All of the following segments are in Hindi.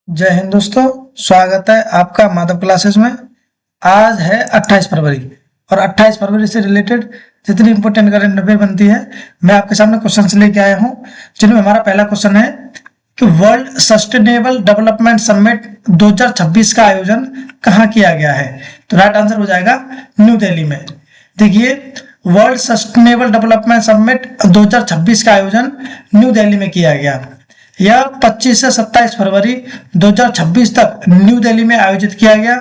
जय हिंद दोस्तों। स्वागत है आपका माधव क्लासेस में। आज है 28 फरवरी और 28 फरवरी से रिलेटेड जितनी इंपॉर्टेंट करंट अफेयर बनती है मैं आपके सामने क्वेश्चन लेके आया हूं, जिनमें हमारा पहला क्वेश्चन है कि वर्ल्ड सस्टेनेबल डेवलपमेंट समिट 2026 का आयोजन कहाँ किया गया है। तो राइट आंसर हो जाएगा न्यू दिल्ली में। देखिए, वर्ल्ड सस्टेनेबल डेवलपमेंट समिट 2026 का आयोजन न्यू दिल्ली में किया गया। यह 25 से 27 फरवरी 2026 तक न्यू दिल्ली में आयोजित किया गया।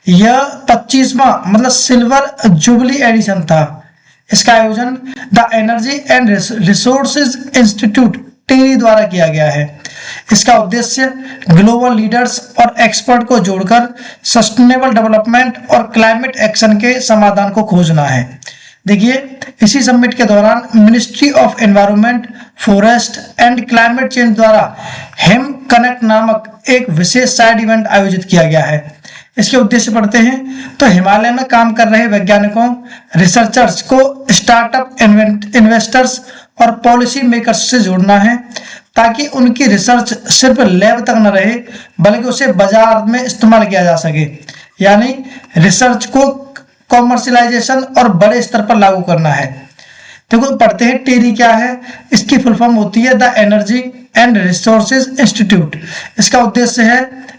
यह 25वां मतलब सिल्वर जुबली एडिशन था। इसका आयोजन the energy and resources institute TERI द्वारा किया गया है। इसका उद्देश्य ग्लोबल लीडर्स और एक्सपर्ट को जोड़कर सस्टेनेबल डेवलपमेंट और क्लाइमेट एक्शन के समाधान को खोजना है। देखिए, इसी समिट के दौरान ministry of environment, forest and climate change द्वारा हेम कनेक्ट नामक एक विशेष साइड इवेंट आयोजित किया गया है। इसके उद्देश्य पढ़ते हैं तो हिमालय में काम कर रहे वैज्ञानिकों, रिसर्चर्स को स्टार्टअप इन्वेस्टर्स और पॉलिसी मेकर्स से जोड़ना है, ताकि उनकी रिसर्च सिर्फ लैब तक न रहे बल्कि उसे बाजार में इस्तेमाल किया जा सके। यानी रिसर्च को कॉमर्शलाइजेशन और बड़े स्तर पर लागू करना है। देखो, पढ़ते हैं टेरी क्या है। इसकी फुल फॉर्म होती है the energy and resources institute. इसका उद्देश्य है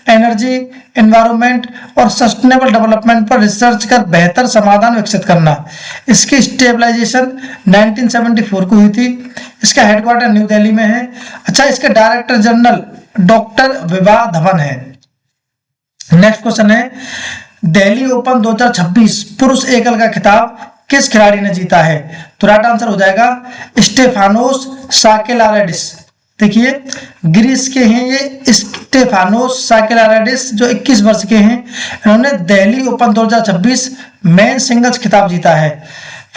एनर्जी, एनवायरनमेंट और सस्टेनेबल डेवलपमेंट पर रिसर्च कर बेहतर समाधान विकसित करना। इसकी स्टेबलाइजेशन 1974 को हुई थी। इसका हेडक्वार्टर न्यू दिल्ली में है। अच्छा, इसके director general doctor Vibha Dhawan है। नेक्स्ट क्वेश्चन है, दिल्ली ओपन 2026 पुरुष एकल का खिताब किस खिलाड़ी ने जीता है। तो राइट आंसर हो जाएगा स्टेफानोस साकेलाराइडिस। देखिए, ग्रीस के हैं ये स्टेफानोस साकेलाराइडिस, जो 21 वर्ष के हैं। इन्होंने दिल्ली ओपन 2026 मेन सिंगल्स खिताब जीता है।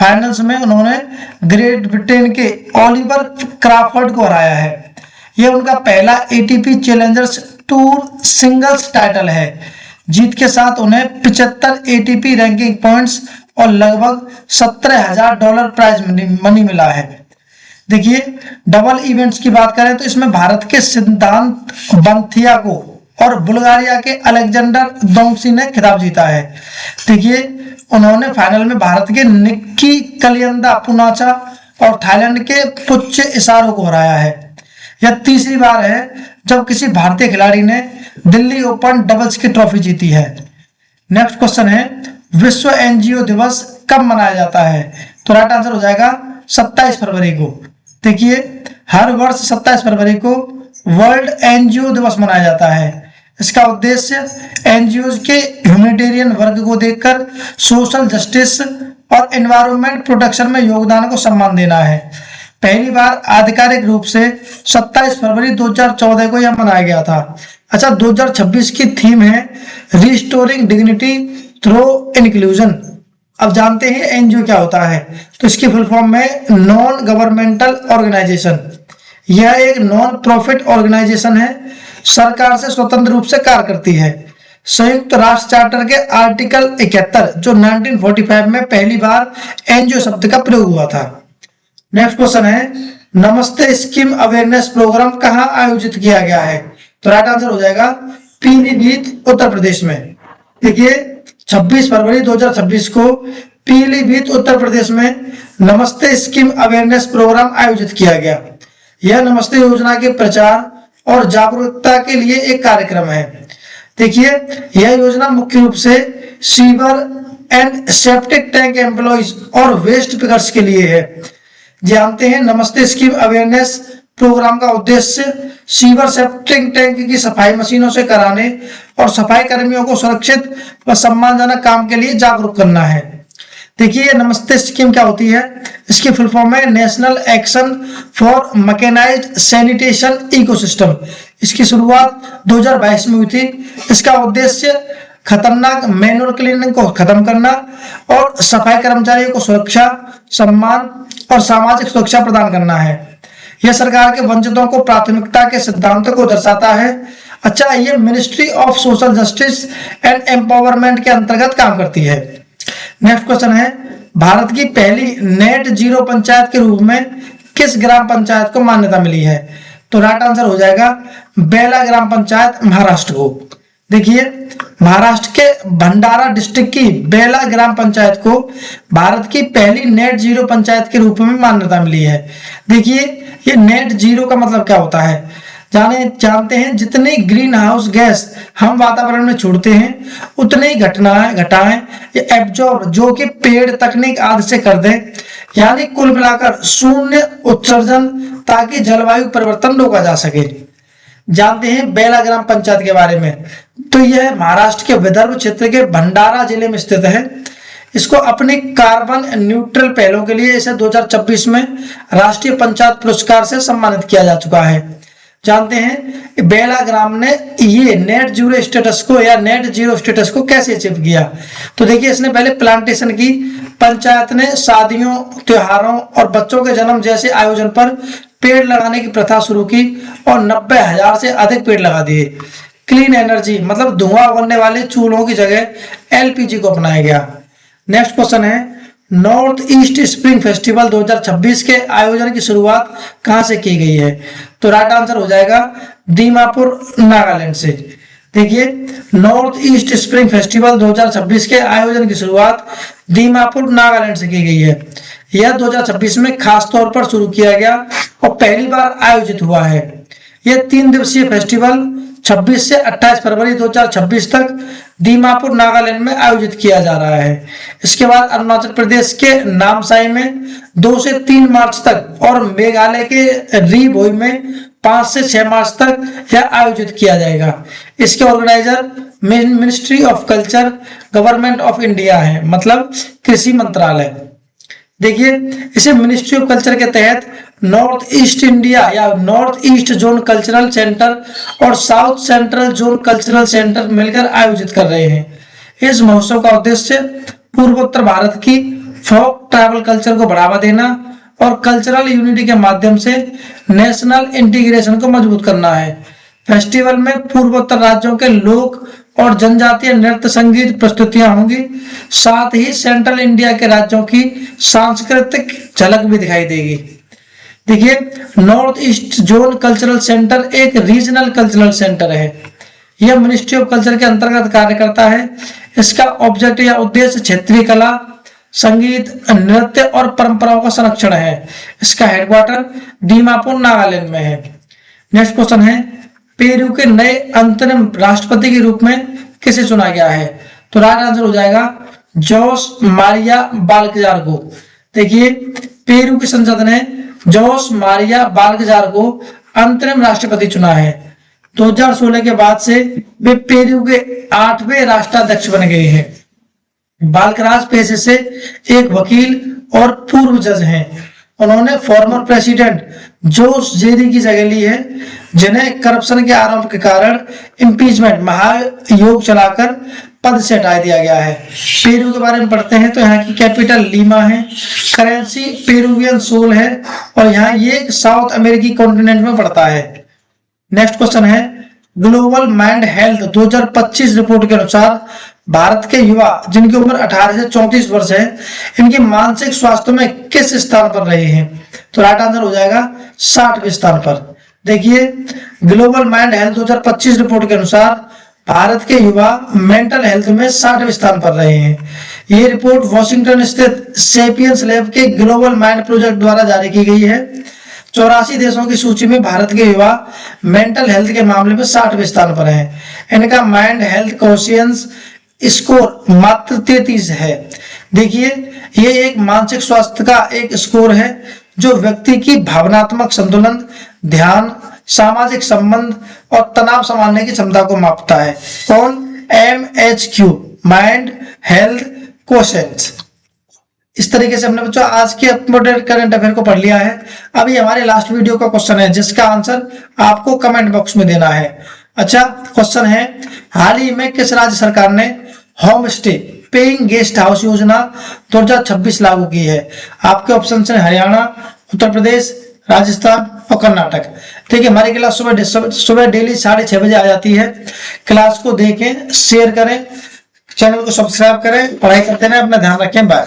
फाइनल्स में उन्होंने ग्रेट ब्रिटेन के ओलिवर क्राफर्ड को हराया है। यह उनका पहला ATP Challengers tour singles title है। जीत के साथ उन्हें 75 एटीपी रैंकिंग पॉइंट्स और लगभग $17,000 प्राइज मनी मिला है। देखिए, डबल इवेंट्स की बात करें तो इसमें भारत के सिद्धांत बंथियागो और बुल्गारिया के अलेक्जेंडर दोंगसी ने खिताब जीता है। देखिए, उन्होंने फाइनल में भारत के निक्की कलियंदा पुनाचा और थाईलैंड के पुच्चे इशारों को हराया है। यह तीसरी बार है जब किसी भारतीय खिलाड़ी ने दिल्ली ओपन डबल्स की ट्रॉफी जीती है। नेक्स्ट क्वेश्चन है, विश्व एनजीओ दिवस कब मनाया जाता है। तो राइट आंसर हो जाएगा 27 फरवरी को। देखिए, हर वर्ष 27 फरवरी को वर्ल्ड एनजीओ दिवस मनाया जाता है। इसका उद्देश्य एनजीओ के ह्यूमैनिटेरियन वर्ग को देखकर सोशल जस्टिस और एनवायरनमेंट प्रोटेक्शन में योगदान को सम्मान देना है। पहली बार आधिकारिक रूप से 27 फरवरी 2014 को यह मनाया गया था। अच्छा, 2026 की थीम है रिस्टोरिंग डिग्निटी थ्रू इंक्लूजन। अब जानते हैं एनजीओ क्या होता है। तो इसकी फुल फॉर्म में नॉन गवर्नमेंटल ऑर्गेनाइजेशन। यह एक नॉन प्रॉफिट ऑर्गेनाइजेशन है, सरकार से स्वतंत्र रूप से कार्य करती है। संयुक्त राष्ट्र चार्टर के आर्टिकल 71 जो 1945 में पहली बार एनजीओ शब्द का प्रयोग हुआ था। नेक्स्ट क्वेश्चन है, नमस्ते स्कीम अवेयरनेस प्रोग्राम कहाँ आयोजित किया गया है। तो राइट आंसर हो जाएगा पीलीभीत, उत्तर प्रदेश में। देखिए, 26 फरवरी 2026 को पीलीभीत, उत्तर प्रदेश में नमस्ते स्कीम अवेयरनेस प्रोग्राम आयोजित किया गया। यह नमस्ते योजना के प्रचार और जागरूकता के लिए एक कार्यक्रम है। देखिए, यह योजना मुख्य रूप से sewer and septic tank employees और वेस्ट पिकर्स के लिए है। जानते हैं, नमस्ते स्कीम अवेयरनेस प्रोग्राम का उद्देश्य सीवर सेप्टिक टैंक की सफाई मशीनों से कराने और सफाई कर्मियों को सुरक्षित व सम्मानजनक काम के लिए जागरूक करना है। देखिए, नमस्ते स्कीम क्या होती है। इसकी फुल फॉर्म है national action for mechanised sanitation ecosystem. इसकी शुरुआत 2022 में हुई थी। इसका उद्देश्य खतरनाक मैनुअल क्लीनिंग को खत्म करना और सफाई कर्मचारियों को सुरक्षा, सम्मान और सामाजिक सुरक्षा प्रदान करना है। यह सरकार के वंचितों को प्राथमिकता के सिद्धांतों को दर्शाता है। अच्छा, ये ministry of social justice and empowerment के अंतर्गत काम करती है। नेक्स्ट क्वेश्चन है, भारत की पहली नेट जीरो पंचायत के रूप में किस ग्राम पंचायत को मान्यता मिली है। तो राइट आंसर हो जाएगा बेला ग्राम पंचायत महाराष्ट्र को। देखिए महाराष्ट्र के भंडारा डिस्ट्रिक्ट की बेला ग्राम पंचायत को भारत की पहली नेट जीरो पंचायत के रूप में मान्यता मिली है। देखिए ये नेट जीरो का मतलब क्या होता है जानते हैं, जितनी ग्रीन हाउस गैस हम वातावरण में छोड़ते हैं उतनी घटाएं ये एब्जॉर्ब जो कि पेड़ तकनीक आदि से कर दें, यानी कुल मिलाकर शून्य उत्सर्जन, ताकि जलवायु परिवर्तन रोका जा सके। जानते हैं बेला ग्राम पंचायत के बारे में, तो यह महाराष्ट्र के विदर्भ क्षेत्र के भंडारा जिले में स्थित है। इसको अपने कार्बन न्यूट्रल पहलों के लिए इसे 2026 में राष्ट्रीय पंचायत पुरस्कार से सम्मानित किया जा चुका है। जानते हैं बेला ग्राम ने ये नेट जीरो स्टेटस को या नेट जीरो स्टेटस को कैसे अचीव किया। तो देखिए इसने पहले प्लांटेशन की, पंचायत ने शादियों, त्योहारों और बच्चों के जन्म जैसे आयोजन पर पेड़ लगाने की प्रथा शुरू की और 90,000 से अधिक पेड़ लगा दिए। क्लीन एनर्जी मतलब धुआं उगलने वाले चूल्हों की जगह एलपीजी को अपनाया गया। नेक्स्ट क्वेश्चन है नॉर्थ ईस्ट स्प्रिंग फेस्टिवल 2026 के आयोजन की शुरुआत कहां से की गई है। तो राइट आंसर हो जाएगा दीमापुर नागालैंड से। देखिए नॉर्थ ईस्ट स्प्रिंग फेस्टिवल 2026 के आयोजन की शुरुआत दीमापुर नागालैंड से की गई है। यह 2026 में खास तौर पर शुरू किया गया और पहली बार आयोजित हुआ है। यह 3 दिवसीय फेस्टिवल 26 से 28 फरवरी 2026 तक दीमापुर नागालैंड में आयोजित किया जा रहा है। इसके बाद अरुणाचल प्रदेश के नामसाई में 2 से 3 मार्च तक और मेघालय के रीभोई में 5 से 6 मार्च तक यह आयोजित किया जाएगा। इसके organiser ministry of culture, government of India है, मतलब कृषि मंत्रालय। देखिए इसे मिनिस्ट्री ऑफ कल्चर के तहत नॉर्थ ईस्ट इंडिया या north east zone cultural centre और south central zone cultural centre मिलकर आयोजित कर रहे हैं। इस महोत्सव का उद्देश्य पूर्वोत्तर भारत की फोक ट्राइबल कल्चर को बढ़ावा देना और कल्चरल यूनिटी के माध्यम से नेशनल इंटीग्रेशन को मजबूत करना है। फेस्टिवल में पूर्वोत्तर राज्यों के लोक और जनजातीय नृत्य संगीत प्रस्तुतियां होंगी, साथ ही सेंट्रल इंडिया के राज्यों की सांस्कृतिक झलक भी दिखाई देगी। देखिए north east zone cultural centre एक रीजनल कल्चरल सेंटर है। यह मिनिस्ट्री ऑफ कल्चर के अंतर्गत कार्य करता है। इसका ऑब्जेक्ट या उद्देश्य क्षेत्रीय कला, संगीत, नृत्य और परंपराओं का संरक्षण है। इसका हेडक्वार्टर दीमापुर नागालैंड में है। नेक्स्ट क्वेश्चन है पेरू के नए अंतरिम राष्ट्रपति के रूप में किसे चुना गया है। तो राइट आंसर हो जाएगा जोस मारिया बाल्कजार को। देखिए पेरू की संसद ने जोस मारिया बाल्कजार को अंतरिम राष्ट्रपति चुना है। 2016 के बाद से वे पेरू के 8वें राष्ट्राध्यक्ष बन गए हैं। बाल्कराज पेशे से एक वकील और पूर्व जज हैं। उन्होंने फॉर्मर प्रेसिडेंट जोस जेरी की जगह ली है, जिन्हें करप्शन के आरोप के कारण इम्पीचमेंट महायोग चलाकर पद से हटा दिया गया है। पेरू के बारे में पढ़ते हैं तो यहाँ की कैपिटल लीमा है, करेंसी पेरुवियन सोल है और यहाँ ये साउथ अमेरिकी कॉन्टिनेंट में पड़ता है। नेक्स्ट क्वेश्चन है ग्लोबल माइंड हेल्थ 2025 रिपोर्ट के अनुसार भारत के युवा जिनकी उम्र 18 से 34 वर्ष है, इनके मानसिक स्वास्थ्य में किस स्थान पर रहे हैं। तो राइट आंसर हो जाएगा 60वें स्थान पर। देखिए ग्लोबल माइंड हेल्थ 2025 रिपोर्ट के अनुसार भारत के युवा मेंटल हेल्थ में 60वें स्थान पर रहे हैं। ये रिपोर्ट वॉशिंगटन स्थित सेपियंस लैब के ग्लोबल माइंड प्रोजेक्ट द्वारा जारी की गई है। 84 देशों की सूची में भारत के युवा मेंटल हेल्थ के मामले में 60वें स्थान पर हैं। इनका माइंड हेल्थ कॉन्शियस स्कोर मात्र 33 है। देखिए ये एक मानसिक स्वास्थ्य का एक स्कोर है जो व्यक्ति की भावनात्मक संतुलन, ध्यान, सामाजिक संबंध और तनाव संभालने की क्षमता को मापता है। कौन? MHQ mind health quotient. इस तरीके से हमने बच्चों आज के इम्पोर्टेंट करंट अफेयर को पढ़ लिया है। अभी हमारे लास्ट वीडियो का क्वेश्चन है जिसका आंसर आपको कमेंट बॉक्स में देना है। अच्छा क्वेश्चन है हाल ही में किस राज्य सरकार ने home stay paying guest house योजना 2026 लागू की है। आपके ऑप्शन है हरियाणा, उत्तर प्रदेश, राजस्थान और कर्नाटक। देखिए हमारी क्लास सुबह डेली 6:30 बजे आ जाती है। क्लास को देखें, शेयर करें, चैनल को सब्सक्राइब करें, पढ़ाई करते रहें, अपना ध्यान रखें। बाय।